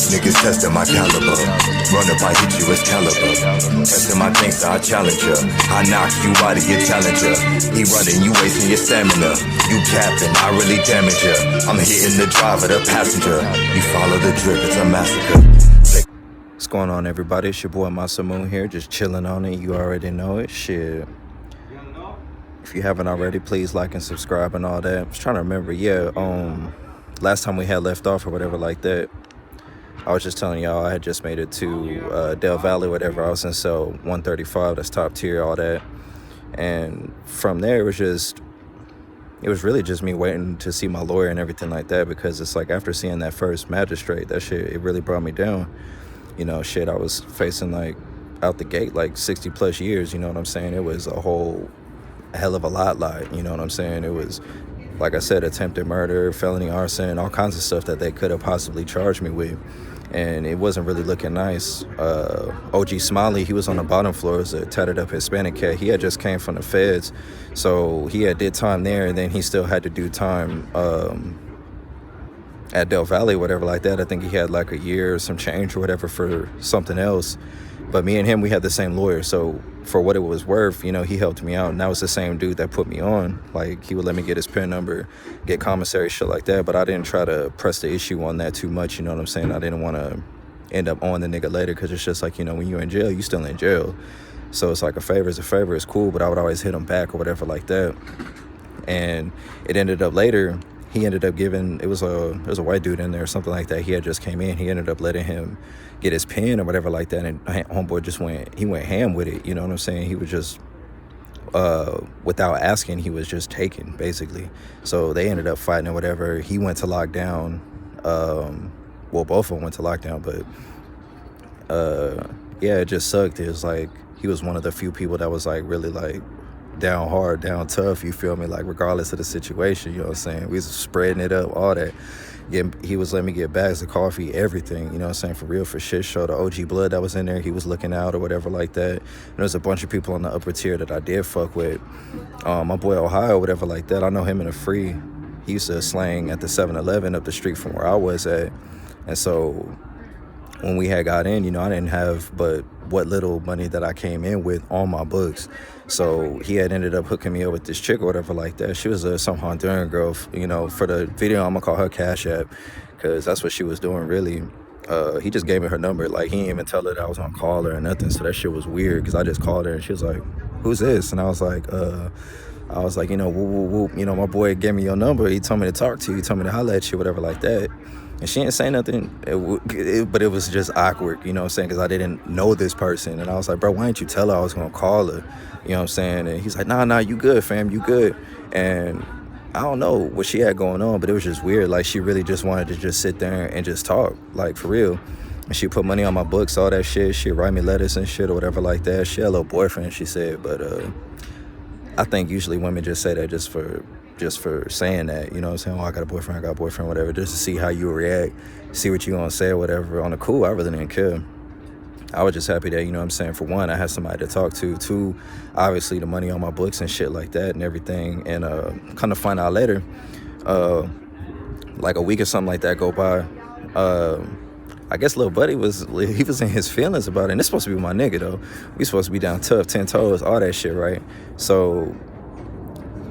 Niggas testing my caliber. Run up, I hit you, it's caliber. Testing my gangster, I challenge ya. I knock you out of your challenger. He running, you wasting your stamina. You capping, I really damage ya. I'm hitting the driver, the passenger. You follow the drip, it's a massacre. What's going on, everybody? It's your boy Masamoon here, just chilling on it. You already know it. Shit. If you haven't already, please like and subscribe and all that. I was trying to remember, last time we had left off or whatever like that, I was just telling y'all I had just made it to Del Valley, whatever. I was in cell 135, that's top tier, all that. And from there, it was really just me waiting to see my lawyer and everything like that, because it's like after seeing that first magistrate, that shit, it really brought me down. You know, shit, I was facing like out the gate like 60 plus years, you know what I'm saying? It was a whole hell of a lot, like, you know what I'm saying? It was, like I said, attempted murder, felony arson, all kinds of stuff that they could have possibly charged me with. And it wasn't really looking nice. OG Smiley, he was on the bottom floor as a tatted up Hispanic cat. He had just came from the feds, so he had did time there, and then he still had to do time at Del Valley, whatever like that. I think he had like a year or some change or whatever for something else. But me and him, we had the same lawyer, so for what it was worth, you know, he helped me out. And that was the same dude that put me on. Like, he would let me get his PIN number, get commissary, shit like that. But I didn't try to press the issue on that too much, you know what I'm saying? I didn't want to end up on the nigga later, because it's just like, you know, when you're in jail, you still in jail. So it's like a favor is a favor, it's cool, but I would always hit him back or whatever like that. And it ended up later, he ended up giving, there was a white dude in there or something like that. He had just came in. He ended up letting him get his pen or whatever like that. And homeboy just went ham with it. You know what I'm saying? He was just, without asking, he was just taken, basically. So they ended up fighting or whatever. He went to lockdown. Well, both of them went to lockdown, but yeah, it just sucked. It was like, he was one of the few people that was like really like down hard, down tough, you feel me, like regardless of the situation, you know what I'm saying? We was spreading it up, all that. He was letting me get bags of coffee, everything, you know what I'm saying, for real, for shit show. The OG Blood that was in there, he was looking out or whatever like that. And there's a bunch of people on the upper tier that I did fuck with. My boy Ohio, whatever like that, I know him in a free. He used to slang at the 7-Eleven up the street from where I was at. And so when we had got in, you know, I didn't have but what little money that I came in with on my books. So he had ended up hooking me up with this chick or whatever like that. She was some Honduran girl, you know. For the video, I'm gonna call her Cash App, because that's what she was doing, really. He just gave me her number. Like, he didn't even tell her that I was gonna call her or nothing. So that shit was weird, because I just called her and she was like, who's this? And I was like, you know, whoop, whoop, whoop. You know, my boy gave me your number. He told me to talk to you. He told me to holler at you, whatever like that. And she didn't say nothing, but it was just awkward, you know what I'm saying, because I didn't know this person. And I was like, bro, why didn't you tell her I was going to call her? You know what I'm saying? And he's like, nah, you good, fam, you good. And I don't know what she had going on, but it was just weird. Like, she really just wanted to just sit there and just talk, like, for real. And she put money on my books, all that shit. She'd write me letters and shit or whatever like that. She had a little boyfriend, she said, but I think usually women just say that just for saying that, you know what I'm saying? Oh, I got a boyfriend, whatever, just to see how you react, see what you gonna say or whatever. On the cool, I really didn't care. I was just happy that, you know what I'm saying, for one, I had somebody to talk to. Two, obviously the money on my books and shit like that and everything. And kind of find out later, like a week or something like that go by, I guess Lil Buddy was in his feelings about it. And this supposed to be my nigga, though. We supposed to be down tough, 10 toes, all that shit, right? So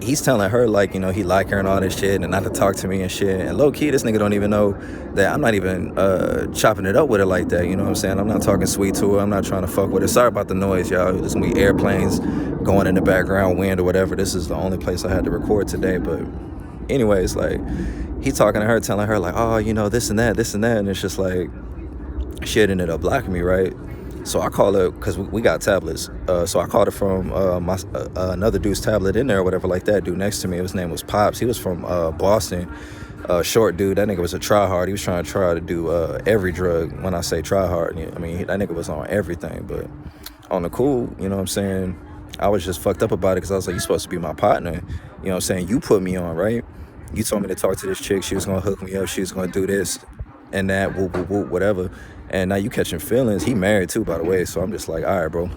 he's telling her, like, you know, he like her and all this shit and not to talk to me and shit. And low-key, this nigga don't even know that I'm not even chopping it up with her like that, you know what I'm saying? I'm not talking sweet to her. I'm not trying to fuck with her. Sorry about the noise, y'all. There's gonna be airplanes going in the background, wind or whatever. This is the only place I had to record today. But anyways, like, he talking to her, telling her, like, oh, you know, this and that. And it's just like, she had ended up blocking me, right? So I called her, because we got tablets. So I called her from another dude's tablet in there or whatever like that. Dude next to me, his name was Pops. He was from Boston. Short dude. That nigga was a tryhard. He was trying to do every drug. When I say tryhard, I mean, that nigga was on everything. But on the cool, you know what I'm saying, I was just fucked up about it, because I was like, you supposed to be my partner. You know what I'm saying? You put me on, right? You told me to talk to this chick. She was going to hook me up. She was going to do this and that, whoop, whoop, whoop, whatever. And now you catching feelings. He married too, by the way. So I'm just like, all right, bro.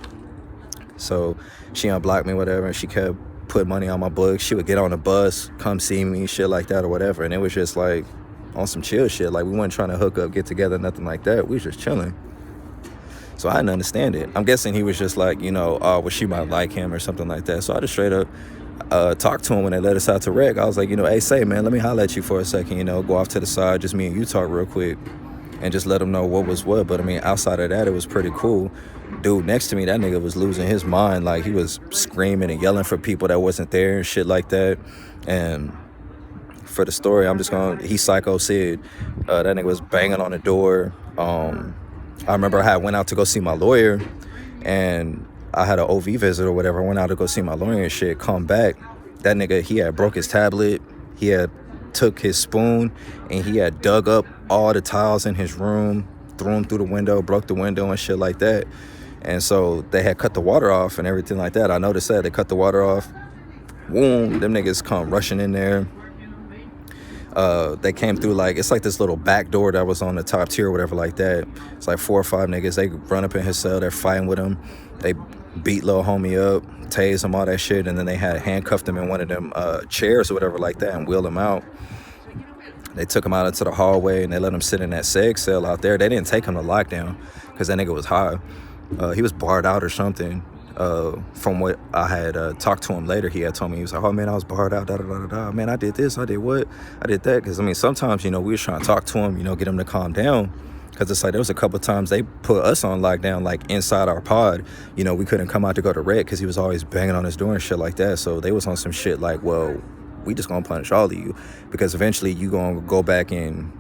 So she unblocked me, whatever, and she kept putting money on my books. She would get on the bus, come see me, shit like that or whatever. And it was just like, on some chill shit. Like, we weren't trying to hook up, get together, nothing like that. We was just chilling. So I didn't understand it. I'm guessing he was just like, well, she might like him or something like that. So I just straight up talked to him when they let us out to rec. I was like, hey, say, man, let me holler at you for a second, go off to the side, just me and you talk real quick, and just let him know what was what. But I mean, outside of that, it was pretty cool. Dude next to me, that nigga was losing his mind. Like, he was screaming and yelling for people that wasn't there and shit like that. And for the story, he Psycho Sid. That nigga was banging on the door. I remember I had went out to go see my lawyer, and I had an OV visit or whatever. I went out to go see my lawyer and shit. Come back, that nigga, he had broke his tablet. He had took his spoon, and he had dug up all the tiles in his room, threw them through the window, broke the window and shit like that. And so they had cut the water off and everything like that. I noticed that they cut the water off. Boom, them niggas come rushing in there. They came through, like, it's like this little back door that was on the top tier or whatever like that. It's like 4 or 5 niggas. They run up in his cell. They're fighting with him. They beat little homie up, tased him, all that shit. And then they had handcuffed him in one of them chairs or whatever like that and wheeled him out. They took him out into the hallway and they let him sit in that seg cell out there. They didn't take him to lockdown because that nigga was high. He was barred out or something. From what I had talked to him later, he had told me, he was like, oh man, I was barred out, man, I did this, I did what, I did that. Because I mean, sometimes, we was trying to talk to him, get him to calm down. Because it's like, there was a couple of times they put us on lockdown, like inside our pod. We couldn't come out to go to rec because he was always banging on his door and shit like that. So they was on some shit like, well, we just gonna punish all of you because eventually you gonna go back and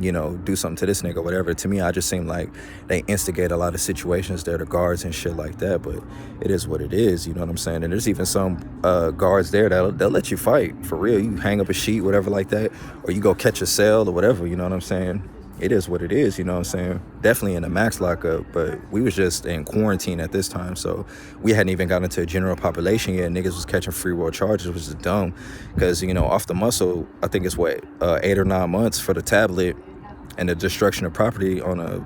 do something to this nigga or whatever. To me, I just seem like they instigate a lot of situations there, the guards and shit like that. But it is what it is, you know what I'm saying? And there's even some guards there they'll let you fight for real. You hang up a sheet, whatever like that, or you go catch a cell or whatever, you know what I'm saying? It is what it is, you know what I'm saying? Definitely in a max lockup, but we was just in quarantine at this time, so we hadn't even gotten into a general population yet. Niggas was catching free world charges, which is dumb, because, off the muscle, I think it's 8 or 9 months for the tablet and the destruction of property on a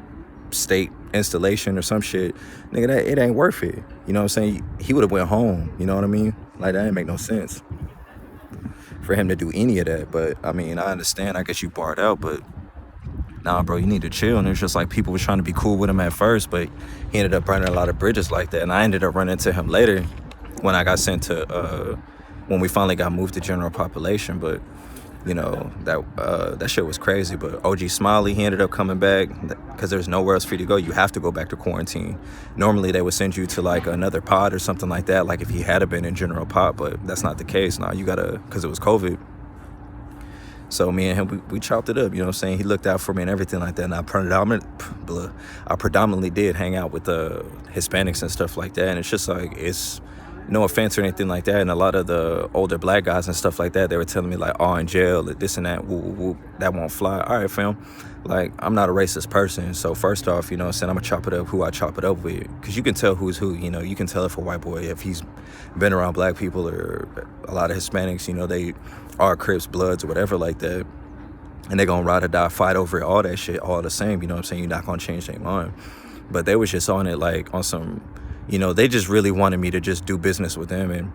state installation or some shit. Nigga, that it ain't worth it. You know what I'm saying? He would have went home, you know what I mean? Like, that ain't make no sense for him to do any of that. But, I mean, I understand, I guess you barred out, but nah, bro, you need to chill. And it's just like people was trying to be cool with him at first, but he ended up burning a lot of bridges like that. And I ended up running into him later when I got sent to, when we finally got moved to general population. But, that shit was crazy. But OG Smiley, he ended up coming back because there's nowhere else for you to go. You have to go back to quarantine. Normally they would send you to like another pod or something like that, like if he had been in general pod, but that's not the case. Now you gotta, because it was COVID. So me and him, we chopped it up, you know what I'm saying? He looked out for me and everything like that. And I predominantly did hang out with the Hispanics and stuff like that. And it's just like, it's no offense or anything like that. And a lot of the older black guys and stuff like that, they were telling me like, oh, in jail, this and that, woo, woo, woo, that won't fly. All right, fam. Like, I'm not a racist person. So first off, you know what I'm saying, I'm gonna chop it up who I chop it up with. Because you can tell who's who, you can tell if a white boy, if he's been around black people or a lot of Hispanics, they are Crips, Bloods, or whatever like that. And they gonna ride or die, fight over it, all that shit, all the same, you know what I'm saying? You're not gonna change their mind. But they was just on it like on some, they just really wanted me to just do business with them. And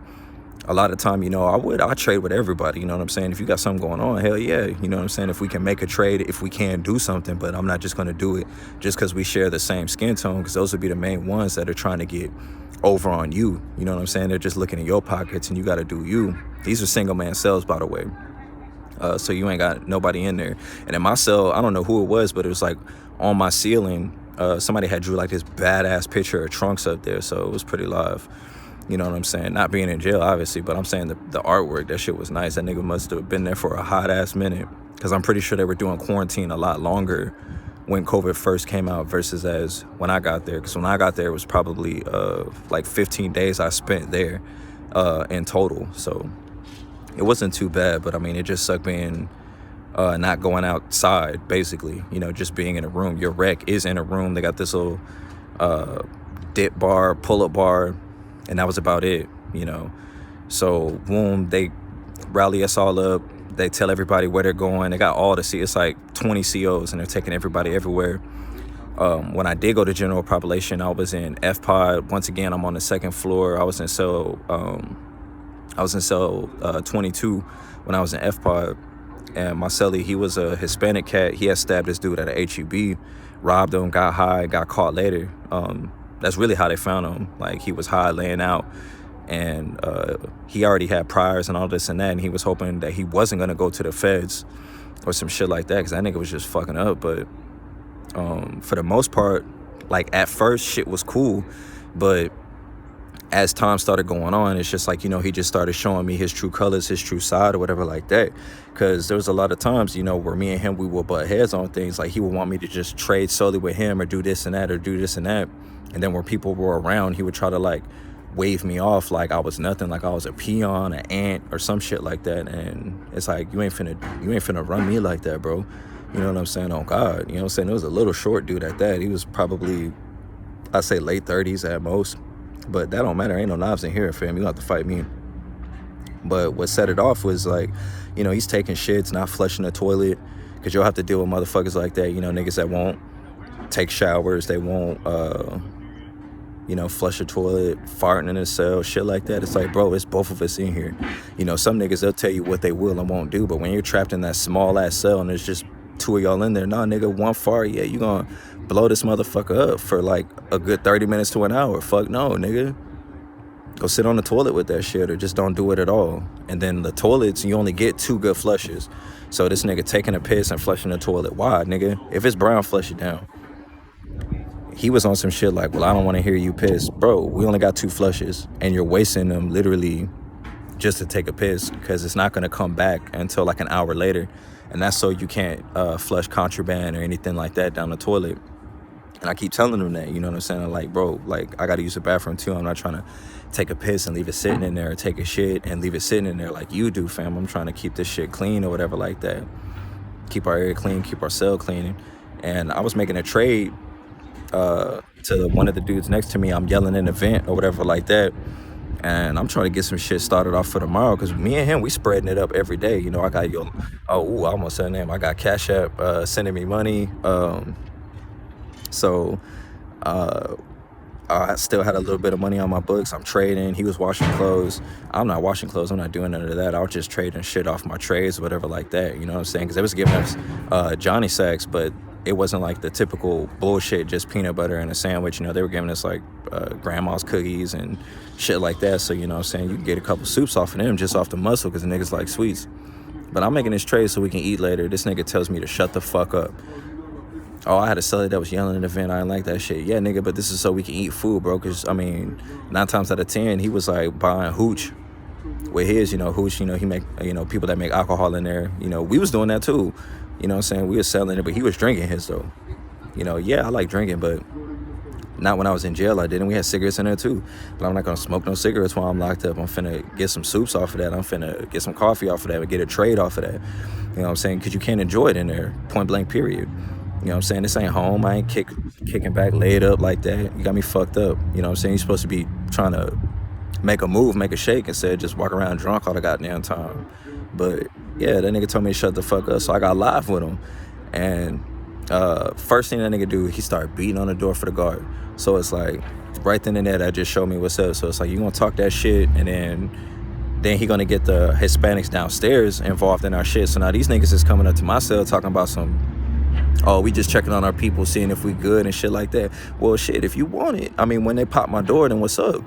a lot of time, I trade with everybody, you know what I'm saying? If you got something going on, hell yeah, you know what I'm saying? If we can make a trade, if we can do something, but I'm not just gonna do it just because we share the same skin tone, because those would be the main ones that are trying to get over on you, you know what I'm saying? They're just looking in your pockets and you gotta do you. These are single man cells, by the way. So you ain't got nobody in there. And in my cell, I don't know who it was, but it was like on my ceiling, somebody had drew like this badass picture of Trunks up there, so it was pretty live. You know what I'm saying? Not being in jail, obviously, but I'm saying the artwork, that shit was nice. That nigga must have been there for a hot ass minute, because I'm pretty sure they were doing quarantine a lot longer when COVID first came out versus as when I got there. Because when I got there, it was probably like 15 days I spent there in total. So it wasn't too bad, but I mean, it just sucked being not going outside, basically, just being in a room. Your rec is in a room. They got this little dip bar, pull-up bar, and that was about it, So boom, they rally us all up. They tell everybody where they're going. They got all the C. It's like 20 COs, and they're taking everybody everywhere. When I did go to general population, I was in F pod. Once again, I'm on the second floor. I was in cell 22 when I was in F pod. And my celly, he was a Hispanic cat. He had stabbed this dude at a HEB, robbed him, got high, got caught later. That's really how they found him. Like, he was high, laying out, and he already had priors and all this and that, and he was hoping that he wasn't gonna go to the feds or some shit like that, because that nigga was just fucking up. But for the most part, like, at first shit was cool, but as time started going on, it's just like, he just started showing me his true colors, his true side, or whatever like that. Because there was a lot of times, where me and him, we would butt heads on things. Like, he would want me to just trade solely with him, or do this and that, or do this and that. And then when people were around, he would try to, like, wave me off like I was nothing, like I was a peon, an ant, or some shit like that. And it's like, you ain't finna run me like that, bro. You know what I'm saying? On God. You know what I'm saying? It was a little short dude at that. He was probably, I'd say, late 30s at most. But that don't matter. Ain't no knives in here, fam. You don't have to fight me. But what set it off was, like, he's taking shits, not flushing the toilet, because you'll have to deal with motherfuckers like that, niggas that won't take showers, they won't flush a toilet, farting in a cell, shit like that. It's like, bro, it's both of us in here. Some niggas, they'll tell you what they will and won't do, but when you're trapped in that small ass cell and there's just two of y'all in there, nah, nigga, one fart, yeah, you gonna blow this motherfucker up for like a good 30 minutes to an hour. Fuck no, nigga. Go sit on the toilet with that shit, or just don't do it at all. And then the toilets, you only get 2 good flushes. So this nigga taking a piss and flushing the toilet. Why, nigga? If it's brown, flush it down. He was on some shit like, well, I don't want to hear you piss. Bro, we only got 2 flushes, and you're wasting them literally just to take a piss, because it's not going to come back until like an hour later. And that's so you can't flush contraband or anything like that down the toilet. And I keep telling them that, you know what I'm saying? Like, bro, like, I got to use the bathroom too. I'm not trying to take a piss and leave it sitting in there, or take a shit and leave it sitting in there like you do, fam. I'm trying to keep this shit clean or whatever like that. Keep our area clean, keep our cell clean. And I was making a trade to one of the dudes next to me. I'm yelling in the vent or whatever like that. And I'm trying to get some shit started off for tomorrow, because me and him, we spreading it up every day. I got I almost said her name. I got Cash App sending me money. So I still had a little bit of money on my books. I'm trading. He was washing clothes. I'm not washing clothes. I'm not doing none of that. I was just trading shit off my trades, whatever like that. You know what I'm saying? Because they was giving us Johnny Sacks, but it wasn't like the typical bullshit, just peanut butter and a sandwich. They were giving us like grandma's cookies and shit like that. So, you know what I'm saying, you can get a couple soups off of them just off the muscle, because the niggas like sweets. But I'm making this trade so we can eat later. This nigga tells me to shut the fuck up. Oh, I had a celly that was yelling in the vent. I didn't like that shit. Yeah, nigga, but this is so we can eat food, bro. Because, 9 times out of 10, he was like buying hooch with his, hooch, he make, people that make alcohol in there. We was doing that too. You know what I'm saying? We was selling it, but he was drinking his though. Yeah, I like drinking, but not when I was in jail. I didn't. We had cigarettes in there too. But I'm not gonna smoke no cigarettes while I'm locked up. I'm finna get some soups off of that. I'm finna get some coffee off of that, and get a trade off of that. You know what I'm saying? Because you can't enjoy it in there, point blank, period. You know what I'm saying? This ain't home. I ain't kicking back, laid up like that. You got me fucked up. You know what I'm saying? You're supposed to be trying to make a move, make a shake, instead of just walk around drunk all the goddamn time. But yeah, that nigga told me to shut the fuck up, so I got live with him. And first thing that nigga do, he started beating on the door for the guard. So it's like, right then and there, that just showed me what's up. So it's like, you gonna talk that shit, and then he gonna get the Hispanics downstairs involved in our shit. So now these niggas is coming up to my cell talking about some, oh, we just checking on our people, seeing if we good and shit like that. Well, shit, if you want it, when they pop my door, then what's up?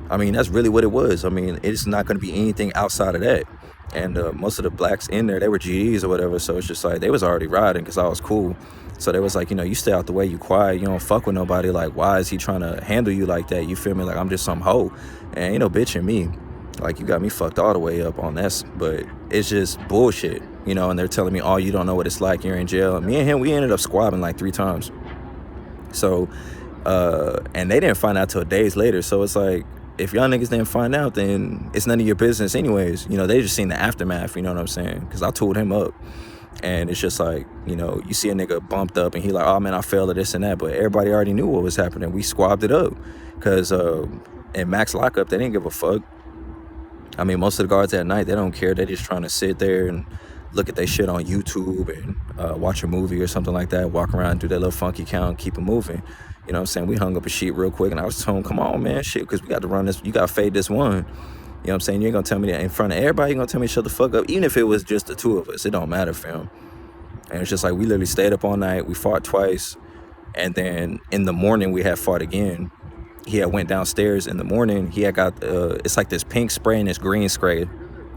That's really what it was. It's not gonna be anything outside of that. And most of the blacks in there, they were GDs or whatever. So it's just like, they was already riding because I was cool. So they was like, you stay out the way, you quiet, you don't fuck with nobody. Like, why is he trying to handle you like that? You feel me? Like, I'm just some hoe. And ain't no bitching me. Like, you got me fucked all the way up on that. But it's just bullshit, and they're telling me, oh, you don't know what it's like, you're in jail. And me and him, we ended up squabbling like 3 times. So, and they didn't find out till days later. So it's like, if y'all niggas didn't find out, then it's none of your business anyways. They just seen the aftermath, you know what I'm saying? Because I tooled him up. And it's just like, you see a nigga bumped up and he like, oh man, I failed at this and that. But everybody already knew what was happening. We squabbed it up. Because in max lockup, they didn't give a fuck. Most of the guards at night, they don't care. They're just trying to sit there and look at their shit on YouTube and watch a movie or something like that. Walk around, do their little funky count, keep it moving. You know what I'm saying? We hung up a sheet real quick, and I was telling him, come on, man, shit, because we got to run this. You got to fade this one. You know what I'm saying? You ain't gonna tell me that in front of everybody. You're gonna tell me shut the fuck up. Even if it was just the two of us, it don't matter, fam. And it's just like we literally stayed up all night. We fought twice. And then in the morning, we had fought again. He had went downstairs in the morning. He had got, it's like this pink spray and this green spray.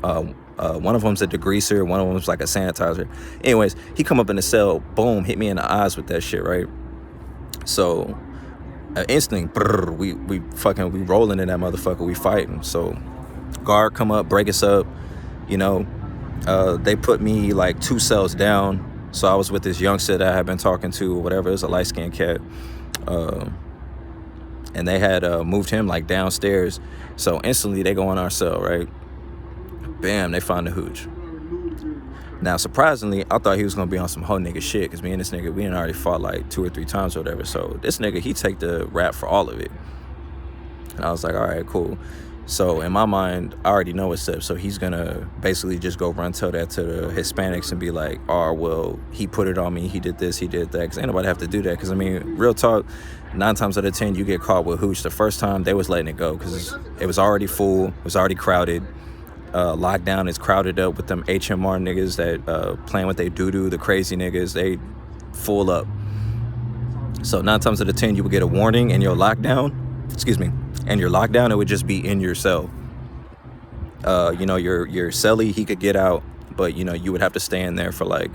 One of them's a degreaser. One of them's like a sanitizer. Anyways, he come up in the cell, boom, hit me in the eyes with that shit, right? So instantly, we rolling in that motherfucker. We fighting. So guard come up, break us up. You know, they put me like 2 cells down. So I was with this youngster that I had been talking to, or whatever. It was a light-skinned cat. And they had moved him like downstairs. So instantly they go in our cell, right? Bam, they find the hooch. Now, surprisingly, I thought he was gonna be on some whole nigga shit, because me and this nigga, we had already fought like 2 or 3 times or whatever. So this nigga, he take the rap for all of it. And I was like, all right, cool. So in my mind, I already know what's up. So he's gonna basically just go run tell that to the Hispanics and be like, oh, well, he put it on me, he did this, he did that. Because ain't nobody have to do that. Because I mean, real talk, 9 times out of 10, you get caught with hooch. The first time, they was letting it go because it was already full, it was already crowded. Lockdown is crowded up with them HMR niggas that playing with they doo-doo, the crazy niggas, they full up. So 9 times out of 10, you would get a warning and your lockdown, and your lockdown, it would just be in your cell. You know, your cellie, he could get out, but you know, you would have to stay in there for like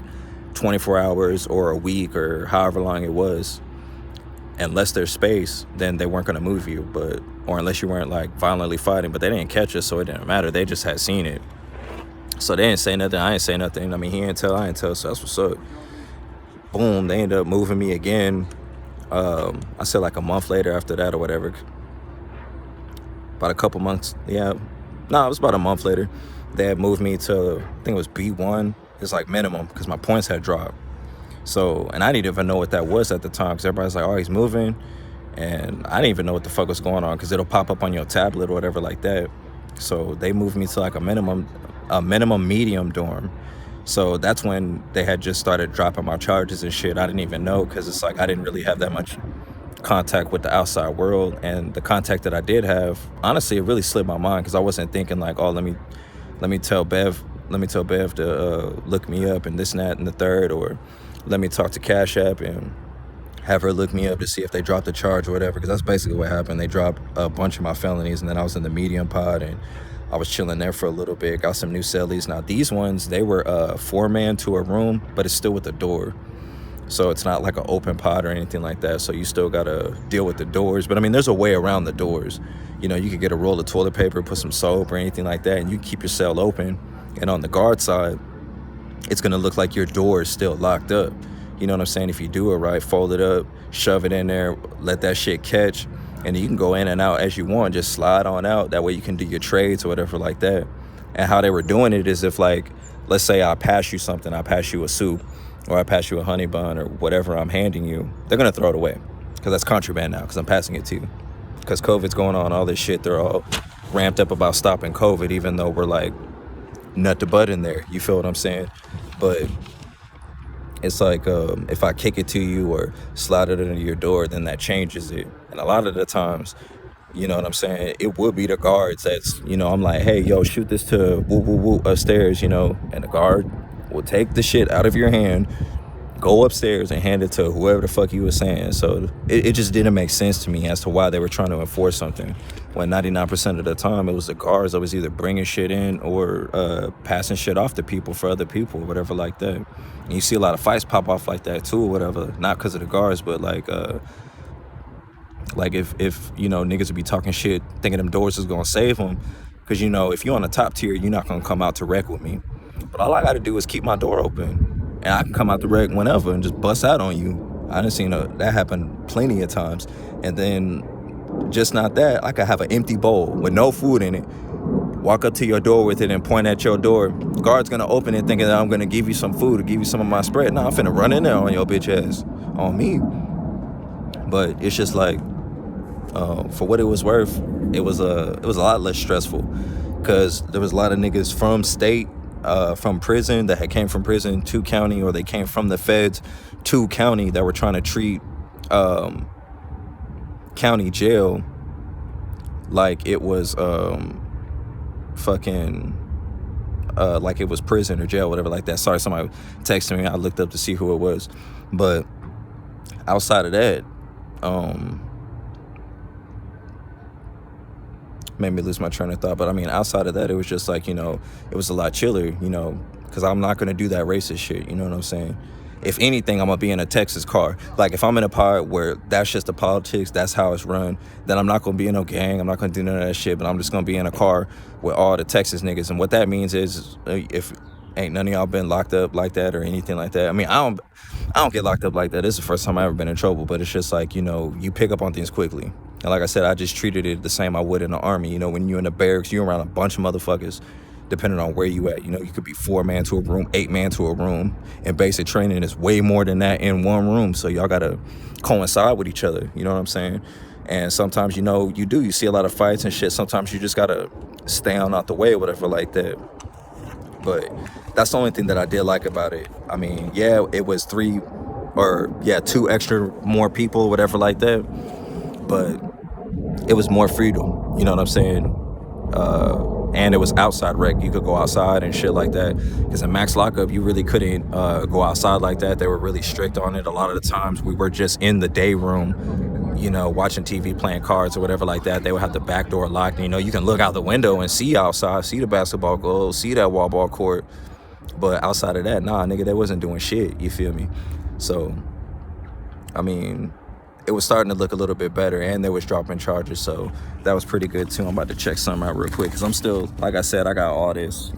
24 hours or a week or however long it was. Unless there's space, then they weren't gonna move you, or unless you weren't like violently fighting, but they didn't catch us, so it didn't matter. They just had seen it. So they didn't say nothing, I didn't say nothing. I mean, he didn't tell, I didn't tell, so that's what's up. Boom, they ended up moving me again. I said like a month later after that or whatever. About a couple months, yeah. No, it was about a month later. They had moved me to, I think it was B1. It's like minimum, because my points had dropped. So, and I didn't even know what that was at the time, because everybody's like, oh, he's moving. And I didn't even know what the fuck was going on, because it'll pop up on your tablet or whatever like that. So they moved me to like a minimum medium dorm. So that's when they had just started dropping my charges and shit. I didn't even know, because it's like I didn't really have that much contact with the outside world. And the contact that I did have, honestly, it really slipped my mind, because I wasn't thinking like, oh, let me tell Bev to look me up and this and that and the third, or let me talk to Cash App and have her look me up to see if they dropped the charge or whatever, because that's basically what happened. They dropped a bunch of my felonies, and then I was in the medium pod, and I was chilling there for a little bit, got some new cellies. Now, these ones, they were 4-man to a room, but it's still with a door. So it's not like an open pod or anything like that, so you still gotta deal with the doors. But I mean, there's a way around the doors. You know, you could get a roll of toilet paper, put some soap or anything like that, and you keep your cell open. And on the guard side, it's gonna look like your door is still locked up. You know what I'm saying? If you do it right, fold it up, shove it in there, let that shit catch, and you can go in and out as you want, just slide on out. That way you can do your trades or whatever like that. And how they were doing it is, if like, let's say I pass you something, I pass you a soup, or I pass you a honey bun, or whatever I'm handing you, they're gonna throw it away, because that's contraband now, because I'm passing it to you. Because COVID's going on, all this shit, they're all ramped up about stopping COVID, even though we're like nut to butt in there, you feel what I'm saying? But it's like, if I kick it to you or slide it into your door, then that changes it. And a lot of the times, you know what I'm saying, it would be the guards that's, you know, I'm like, hey, yo, shoot this to woo woo woo upstairs, you know, and the guard will take the shit out of your hand, go upstairs and hand it to whoever the fuck you was saying. So it just didn't make sense to me as to why they were trying to enforce something, when 99% of the time it was the guards that was either bringing shit in or passing shit off to people for other people, whatever like that. And you see a lot of fights pop off like that too, whatever, not because of the guards, but like if you know, niggas would be talking shit thinking them doors is gonna save them, because you know, if you're on the top tier, you're not gonna come out to wreck with me. But all I gotta do is keep my door open, and I can come out the wreck whenever and just bust out on you. I done seen that happen plenty of times. And then, just not that, I could have an empty bowl with no food in it, walk up to your door with it and point at your door. Guard's gonna open it thinking that I'm gonna give you some food or give you some of my spread. No, I'm finna run in there on your bitch ass, on me. But it's just like, for what it was worth, it was a lot less stressful, because there was a lot of niggas from state, from prison, that had came from prison to county, or they came from the feds to county, that were trying to treat county jail like it was fucking like it was prison or jail, whatever like that. Sorry, somebody texted me. I looked up to see who it was. But outside of that, made me lose my train of thought. But I mean, outside of that, it was just like, it was a lot chiller, because I'm not going to do that racist shit. You know what I'm saying? If anything, I'm going to be in a Texas car. Like, if I'm in a pod where that's just the politics, that's how it's run, then I'm not going to be in no gang. I'm not going to do none of that shit, but I'm just going to be in a car with all the Texas niggas. And what that means is, if ain't none of y'all been locked up like that or anything like that. I mean, I don't get locked up like that. This is the first time I've ever been in trouble, but it's just like, you pick up on things quickly. And like I said, I just treated it the same I would in the army. When you're in the barracks, you're around a bunch of motherfuckers, depending on where you at. You could be 4-man to a room, 8-man to a room. And basic training is way more than that in one room. So y'all got to coincide with each other. You know what I'm saying? And sometimes, you see a lot of fights and shit. Sometimes you just got to stay on out the way or whatever like that. But that's the only thing that I did like about it. I mean, yeah, it was 2 extra more people, whatever like that. But it was more freedom, you know what I'm saying? And it was outside rec. You could go outside and shit like that. Because in max lockup, you really couldn't go outside like that. They were really strict on it. A lot of the times we were just in the day room, watching TV, playing cards or whatever like that. They would have the back door locked. You can look out the window and see outside, see the basketball goal, see that wall ball court. But outside of that, nah, nigga, they wasn't doing shit. You feel me? So, I mean, it was starting to look a little bit better, and they was dropping charges, so that was pretty good too. I'm about to check something out real quick, because I'm still, like I said, I got all this,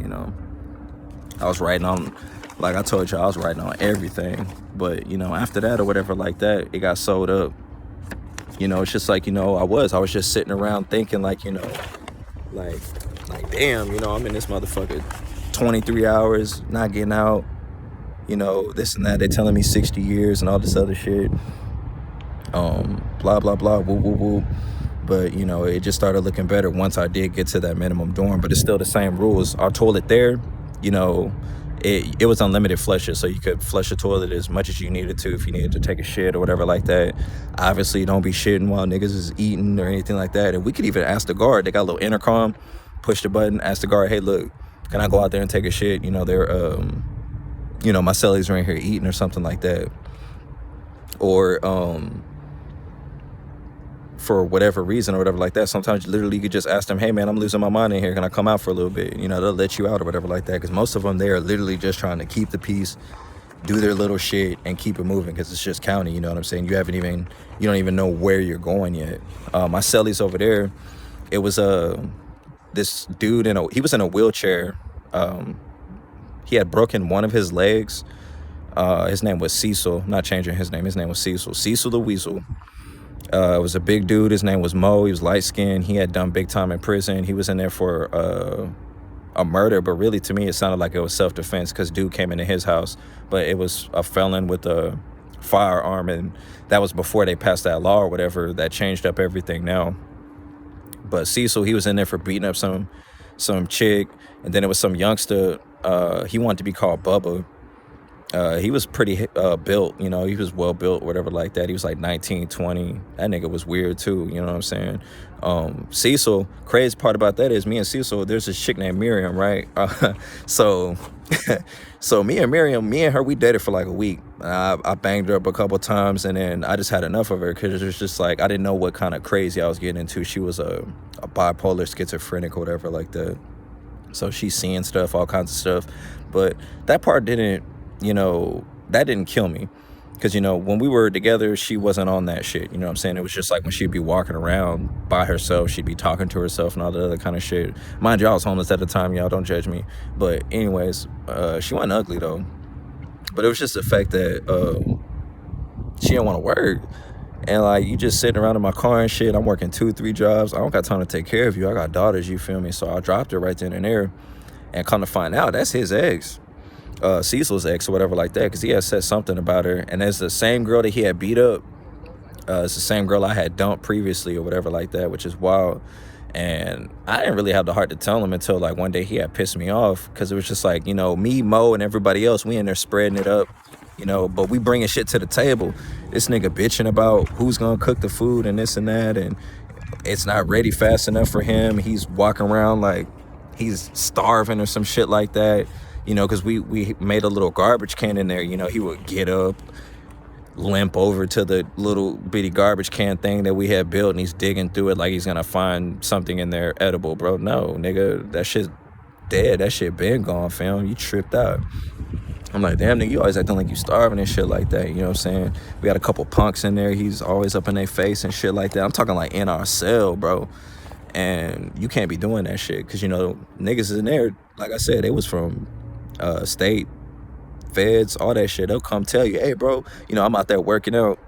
I was writing on, like I told you, I was writing on everything, but, after that or whatever like that, it got sold up. It's just like, I was just sitting around thinking like, like damn, I'm in this motherfucker 23 hours, not getting out, this and that. They telling me 60 years and all this other shit. Blah, blah, blah, woo, woo, woo. But, it just started looking better once I did get to that minimum dorm. But it's still the same rules. Our toilet there, it was unlimited flushes, so you could flush the toilet as much as you needed to if you needed to take a shit or whatever like that. Obviously, don't be shitting while niggas is eating or anything like that. And we could even ask the guard. They got a little intercom, push the button, ask the guard, hey, look, can I go out there and take a shit? They're, my cellies are in here eating or something like that. Or, for whatever reason or whatever like that, sometimes literally you could just ask them, hey man, I'm losing my mind in here, can I come out for a little bit? They'll let you out or whatever like that, because most of them, they're literally just trying to keep the peace, do their little shit, and keep it moving, because it's just county, you know what I'm saying? You don't even know where you're going yet. My cellies over there, it was this dude, he was in a wheelchair. He had broken one of his legs. His name was Cecil. Not changing his name was Cecil. Cecil the Weasel. It was a big dude. His name was Mo. He was light-skinned. He had done big time in prison. He was in there for a murder, but really to me it sounded like it was self-defense, because dude came into his house, but it was a felon with a firearm, and that was before they passed that law or whatever that changed up everything now. But Cecil, he was in there for beating up some chick, and then it was some youngster. He wanted to be called Bubba. He was pretty built, he was well built, whatever like that. He was like 19, 20. That nigga was weird too, you know what I'm saying? Cecil, crazy part about that is me and Cecil, there's this chick named Miriam, right? So me and her, we dated for like a week. I banged her up a couple times, and then I just had enough of her, because it was just like, I didn't know what kind of crazy I was getting into. She was a bipolar schizophrenic or whatever like that. So she's seeing stuff, all kinds of stuff. But that part didn't, that didn't kill me, because when we were together, she wasn't on that shit, you know what I'm saying? It was just like when she'd be walking around by herself, she'd be talking to herself and all that other kind of shit. Mind you, I was homeless at the time, y'all, don't judge me. But anyways, she wasn't ugly though, but it was just the fact that she didn't want to work. And like, you just sitting around in my car and shit. I'm working 2-3 jobs. I don't got time to take care of you. I got daughters, you feel me? So I dropped her right then and there, and come to find out, that's his ex. Cecil's ex or whatever like that, because he had said something about her, and it's the same girl that he had beat up. It's the same girl I had dumped previously or whatever like that, which is wild. And I didn't really have the heart to tell him until like one day he had pissed me off, because it was just like, me, Mo, and everybody else, we in there spreading it up, but we bringing shit to the table. This nigga bitching about who's gonna cook the food and this and that, and it's not ready fast enough for him. He's walking around like he's starving or some shit like that, you know, because we made a little garbage can in there, you know. He would get up, limp over to the little bitty garbage can thing that we had built, and he's digging through it like he's gonna find something in there edible. Bro, no, nigga, that shit's dead. That shit been gone, fam. You tripped out. I'm like, damn, nigga, you always acting like you starving and shit like that, you know what I'm saying? We got a couple punks in there. He's always up in their face and shit like that. I'm talking like in our cell, bro. And you can't be doing that shit, because, you know, niggas in there, like I said, they was from state, feds, all that shit. They'll come tell you, hey, bro, you know, I'm out there working out.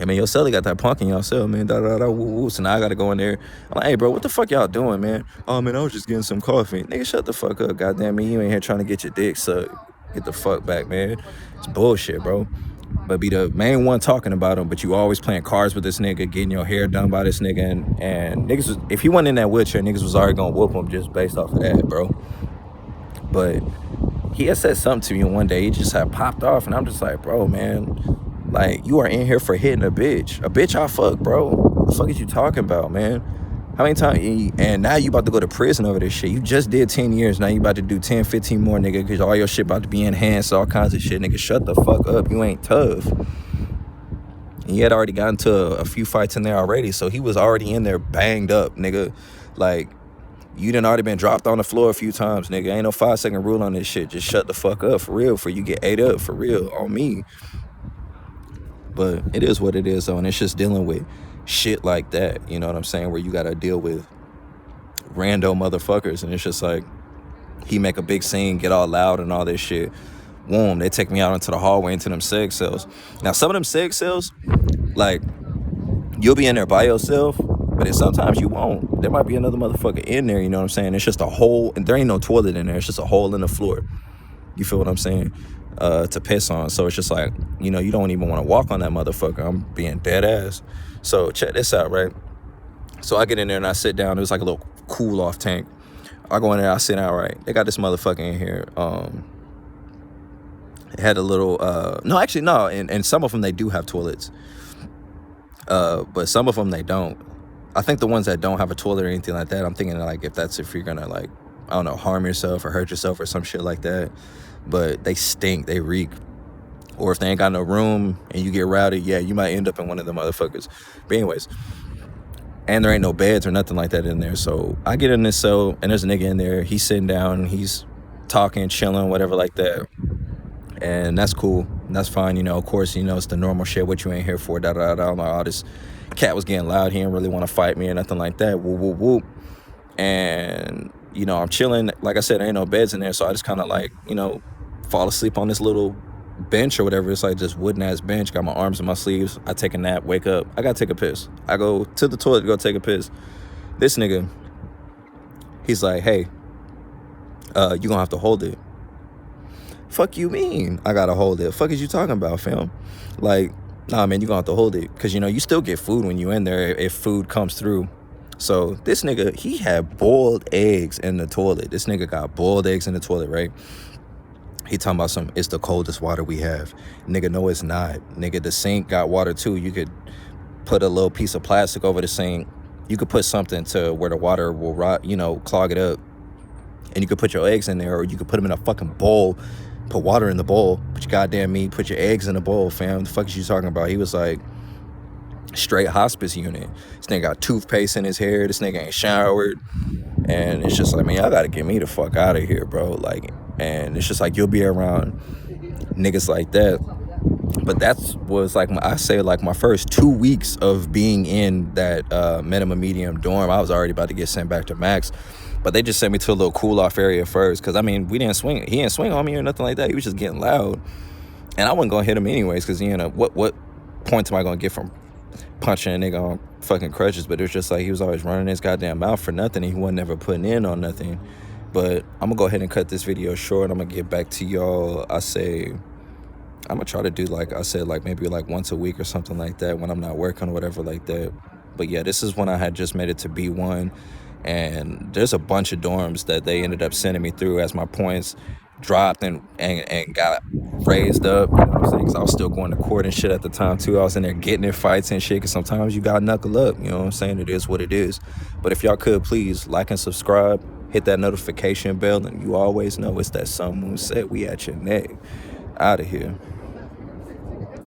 I mean, your celly got that punk in your cell, man. Woo, woo. So now I got to go in there. I'm like, hey, bro, what the fuck y'all doing, man? Oh, man, I was just getting some coffee. Nigga, shut the fuck up, goddamn me. You ain't here trying to get your dick sucked. Get the fuck back, man. It's bullshit, bro. But be the main one talking about him, but you always playing cards with this nigga, getting your hair done by this nigga. And niggas was, if he wasn't in that wheelchair, niggas was already gonna whoop him just based off of that, bro. But he had said something to me one day. He just had popped off, and I'm just like, bro, man, like, you are in here for hitting a bitch. A bitch I fuck, bro. What the fuck is you talking about, man? How many times? And now you about to go to prison over this shit. You just did 10 years. Now you about to do 10, 15 more, nigga, because all your shit about to be enhanced, all kinds of shit. Nigga, shut the fuck up. You ain't tough. And he had already gotten to a few fights in there already, so he was already in there banged up, nigga. Like, you done already been dropped on the floor a few times, nigga. Ain't no 5-second rule on this shit. Just shut the fuck up, for real, for you get ate up, for real, on me. But it is what it is, though, and it's just dealing with shit like that, you know what I'm saying, where you gotta deal with rando motherfuckers, and it's just like, he make a big scene, get all loud and all this shit. Boom, they take me out into the hallway, into them seg cells. Now, some of them seg cells, like, you'll be in there by yourself, but then sometimes you won't. There might be another motherfucker in there, you know what I'm saying? It's just a hole, and there ain't no toilet in there. It's just a hole in the floor. You feel what I'm saying? To piss on. So it's just like, you know, you don't even want to walk on that motherfucker. I'm being dead ass. So check this out, right? So I get in there and I sit down. It was like a little cool off tank. I go in there, I sit down, right? They got this motherfucker in here. It had a little, no, actually, no. And some of them, they do have toilets. But some of them, they don't. I think the ones that don't have a toilet or anything like that, I'm thinking, like, if you're gonna, like, I don't know, harm yourself or hurt yourself or some shit like that. But they stink, they reek. Or if they ain't got no room and you get rowdy, yeah, you might end up in one of them motherfuckers. But anyways, and there ain't no beds or nothing like that in there. So I get in this cell, and there's a nigga in there. He's sitting down, he's talking, chilling, whatever like that. And that's cool. That's fine, you know. Of course, you know, it's the normal shit, what you ain't here for, da-da-da-da. I'm like, oh, this cat was getting loud. He didn't really want to fight me or nothing like that. Whoop, whoop, whoop. And, you know, I'm chilling. Like I said, there ain't no beds in there. So I just kind of, like, you know, fall asleep on this little bench or whatever. It's like just wooden ass bench. Got my arms in my sleeves. I take a nap, wake up. I gotta take a piss. I go to the toilet to go take a piss. This nigga, he's like, hey, you gonna have to hold it. Fuck you mean I gotta hold it? Fuck is you talking about, fam? Like, nah, man, you gonna have to hold it, because, you know, you still get food when you in there if food comes through. So this nigga, he had boiled eggs in the toilet. This nigga got boiled eggs in the toilet, right? He talking about it's the coldest water we have. Nigga, no, it's not. Nigga, the sink got water too. You could put a little piece of plastic over the sink. You could put something to where the water will rot, you know, clog it up. And you could put your eggs in there, or you could put them in a fucking bowl. Put water in the bowl. Put your goddamn meat. Put your eggs in the bowl, fam. The fuck is you talking about? He was like, straight hospice unit. This nigga got toothpaste in his hair. This nigga ain't showered. And it's just like, man, y'all gotta get me the fuck out of here, bro. Like, and it's just like, you'll be around niggas like that. But that was like, I say, like, my first 2 weeks of being in that minimum medium dorm. I was already about to get sent back to Max. But they just sent me to a little cool off area first. Because, I mean, he didn't swing on me or nothing like that. He was just getting loud. And I wasn't going to hit him anyways. Because, you know, what points am I going to get from punching a nigga on fucking crutches? But it was just like, he was always running his goddamn mouth for nothing. And he wasn't ever putting in on nothing. But I'm going to go ahead and cut this video short. I'm going to get back to y'all. I'm going to try to do, like I said, like maybe like once a week or something like that when I'm not working or whatever like that. But yeah, this is when I had just made it to B1. And there's a bunch of dorms that they ended up sending me through as my points dropped and got raised up, you know what I'm saying? Because I was still going to court and shit at the time too. I was in there getting in fights and shit, because sometimes you gotta knuckle up, you know what I'm saying? It is what it is. But if y'all could, please like and subscribe. Hit that notification bell, and you always know it's that Sun Moon Set. We at your neck. Out of here.